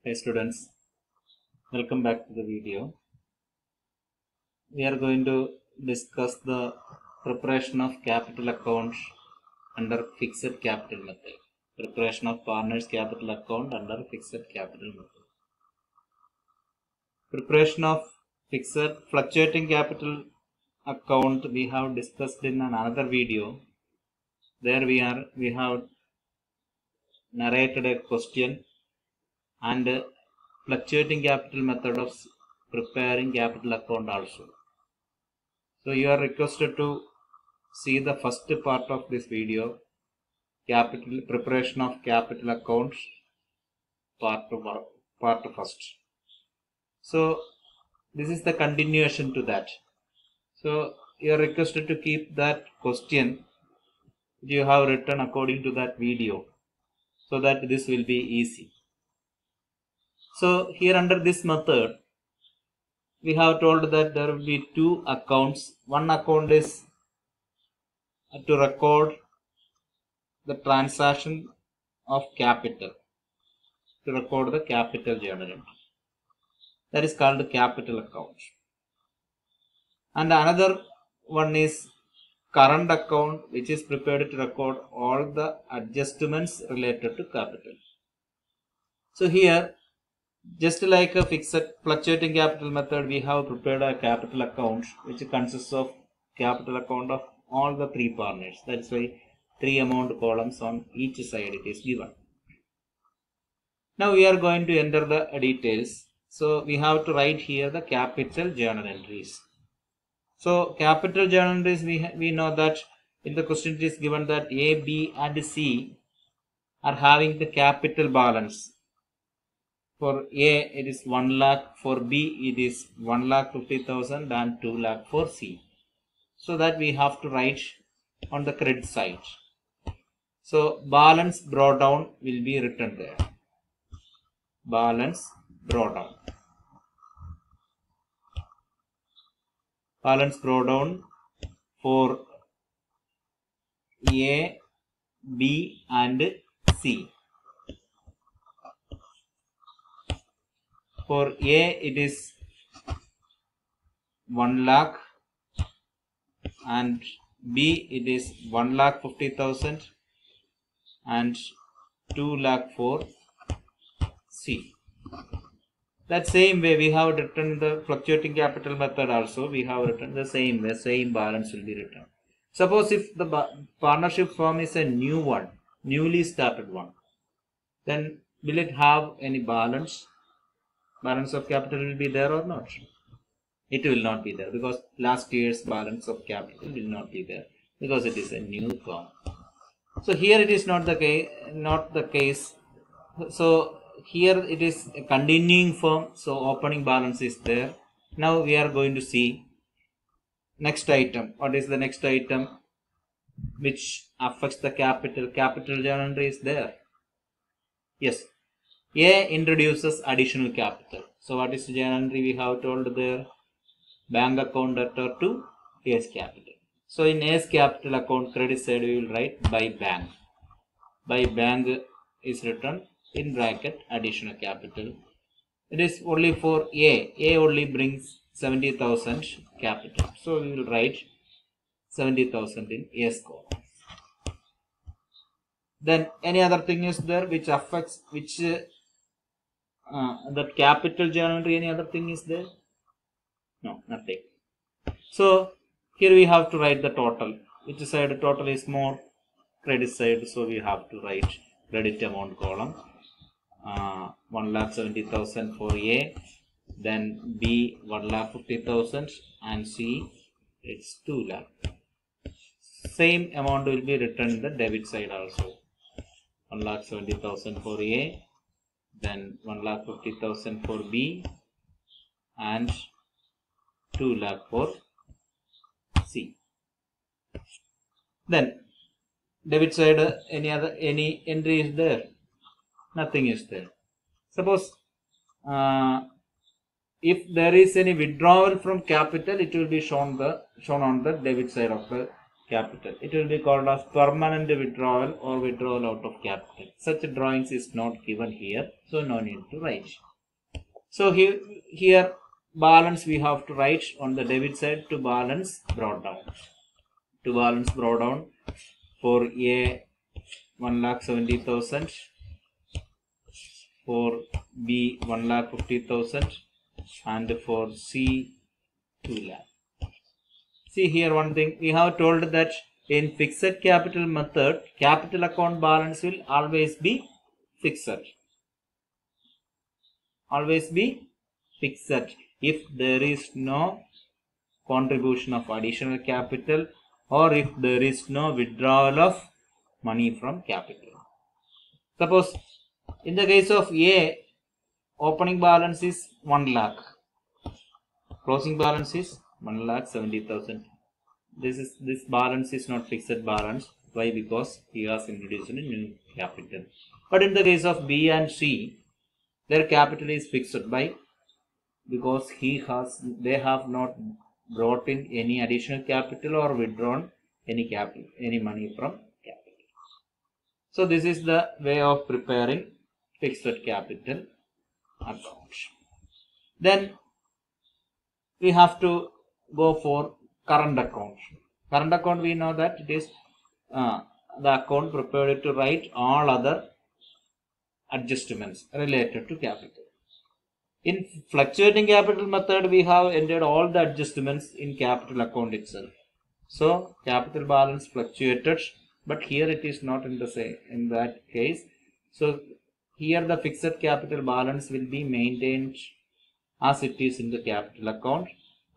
Hey students, welcome back to the video. We are going to discuss the preparation of capital accounts under fixed capital method. Preparation of partners capital account under fixed capital method. Preparation of fixed fluctuating capital account we have discussed in another video. There we have narrated a question and fluctuating capital method of preparing capital account also. So you are requested to see the first part of this video, capital preparation of capital accounts, part first. So this is the continuation to that. So you are requested to keep that question you have written according to that video, so that this will be easy. So here under this method, we have told that there will be two accounts. One account is to record the transaction of capital, to record the capital journal entry. That is called capital account. And another one is current account, which is prepared to record all the adjustments related to capital. So here, just like a fixed fluctuating capital method, we have prepared a capital account which consists of capital account of all the three partners. That is why three amount columns on each side it is given. Now we are going to enter the details. So we have to write here the capital journal entries. So capital journal entries, we know that in the question it is given that A, B and C are having the capital balance. For A it is 1 lakh, for B it is 1,50,000 and 2 lakh for C. So that we have to write on the credit side. So balance brought down will be written there. Balance brought down. Balance brought down for A, B and C. For A it is 1 lakh and B it is 1,50,000 and 2 lakh for C. That same way we have written the fluctuating capital method also. We have written the same way, same balance will be written. Suppose if the partnership firm is a new one, newly started one, then will it have any balance? Balance of capital will be there or not? It will not be there, because last year's balance of capital will not be there, because it is a new firm. So here it is not the case. So here it is a continuing firm, so opening balance is there. Now we are going to see next item. What is the next item which affects the capital? Capital journal entry is there. Yes. A introduces additional capital. So what is the journal entry we have told there? Bank account debtor to A's capital. So in A's capital account credit side we will write by bank. By bank is written in bracket additional capital. It is only for A. A only brings 70,000 capital. So we will write 70,000 in A's column. Then any other thing is there which affects that capital journal entry, any other thing is there? No, nothing. So here we have to write the total. Which side total is more? Credit side. So we have to write credit amount column. 1,70,000 for A, then B 1,50,000 and C it's 2 lakh. Same amount will be written in the debit side also. 1,70,000 for A, then 1,50,000 for B and 2 lakh for C. Then debit side any entry is there? Nothing is there. Suppose if there is any withdrawal from capital, it will be shown on the debit side of the capital. It will be called as permanent withdrawal or withdrawal out of capital. Such drawings is not given here, so no need to write. So here balance we have to write on the debit side to balance brought down. To balance brought down for A 1,70,000, for B 1,50,000, and for C 2 lakh. See here one thing, we have told that in fixed capital method, capital account balance will always be fixed. Always be fixed if there is no contribution of additional capital or if there is no withdrawal of money from capital. Suppose in the case of A, opening balance is 1 lakh, closing balance is 1,70,000. This balance is not fixed balance. Why? Because he has introduced a new capital. But in the case of B and C, their capital is fixed by because they have not brought in any additional capital or withdrawn any money from capital. So this is the way of preparing fixed capital account. Then we have to go for current account. Current account, we know that it is the account prepared to write all other adjustments related to capital. In fluctuating capital method, we have entered all the adjustments in capital account itself. So capital balance fluctuated, but here it is not in the same in that case. So here the fixed capital balance will be maintained as it is in the capital account,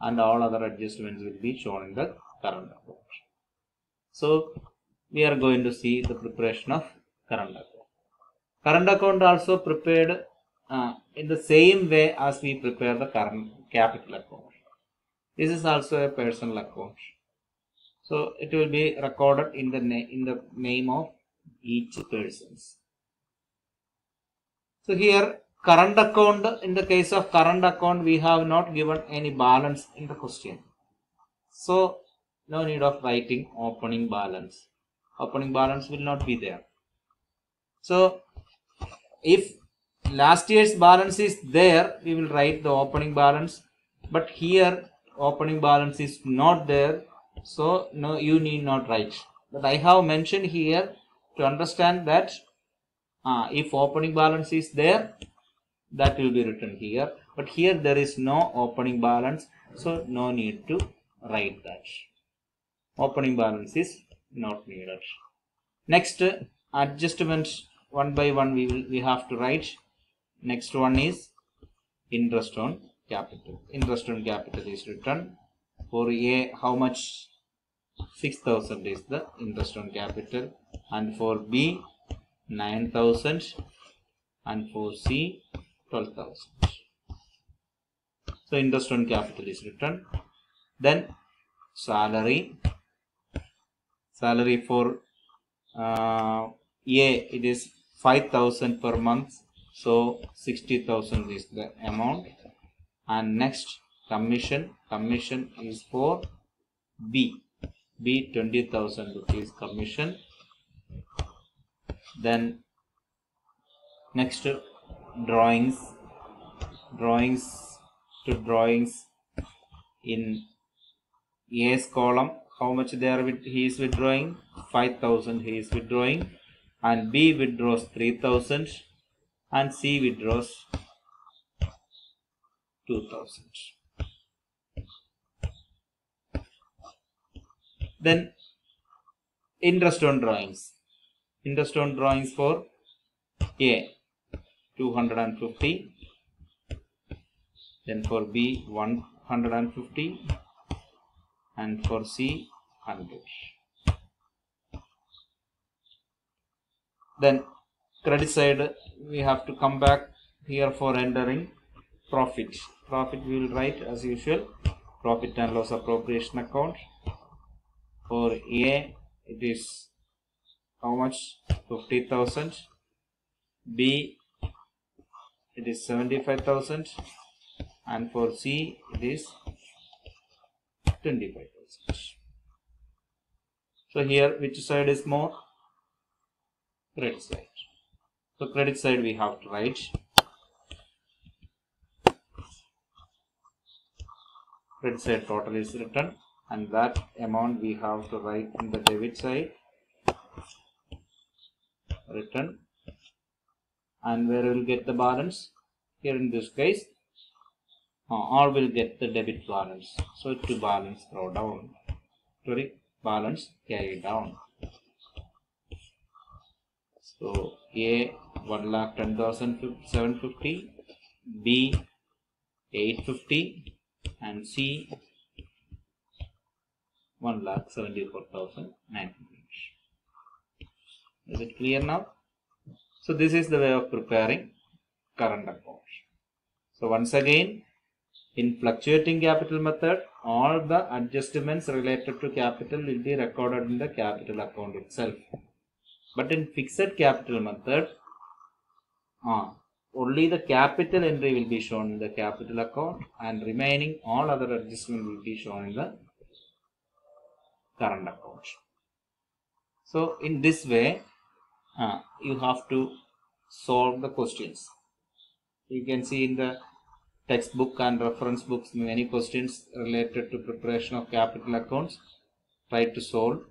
and all other adjustments will be shown in the current account. So we are going to see the preparation of current account. Current account also prepared in the same way as we prepare the current capital account. This is also a personal account. So it will be recorded in the name of each person. So here current account, in the case of current account, we have not given any balance in the question. So no need of writing opening balance. Opening balance will not be there. So if last year's balance is there, we will write the opening balance. But here opening balance is not there. So no, you need not write. But I have mentioned here to understand that if opening balance is there, that will be written here. But here there is no opening balance, so no need to write that. Opening balance is not needed. Next, adjustments one by one we have to write. Next one is interest on capital. Interest on capital is written. For A, how much? 6,000 is the interest on capital, and for B 9,000, and for C 12,000. So interest on capital is written. Then salary for A, it is 5,000 per month, so 60,000 is the amount. And next commission is for B 20,000 rupees commission. Then next drawings in A's column, how much he is withdrawing? 5,000 he is withdrawing, and B withdraws 3,000, and C withdraws 2,000. Then interest on drawings for A 250, then for B 150, and for C 100. Then credit side, we have to come back here for entering profit. Profit we will write as usual, profit and loss appropriation account. For A, it is how much? 50,000. B, it is 75,000, and for C, it is 25,000. So here, which side is more? Credit side. So credit side we have to write credit side total is written, and that amount we have to write in the debit side written. And where will get the balance? Here in this case, all will get the debit balance. So to balance throw down. Sorry, balance carry down. So A 1,10,750, B 850, and C 1,74,900. Is it clear now? So this is the way of preparing current account. So once again, in fluctuating capital method, all the adjustments related to capital will be recorded in the capital account itself. But in fixed capital method, only the capital entry will be shown in the capital account, and remaining all other adjustments will be shown in the current account. So in this way, you have to solve the questions. You can see in the textbook and reference books many questions related to preparation of capital accounts. Try to solve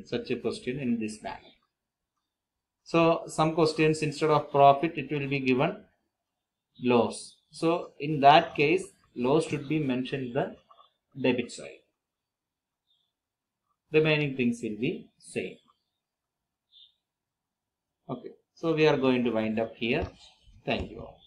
such a question in this manner. So some questions, instead of profit, it will be given loss. So in that case, loss should be mentioned in the debit side. Remaining things will be same. Okay, so we are going to wind up here. Thank you all.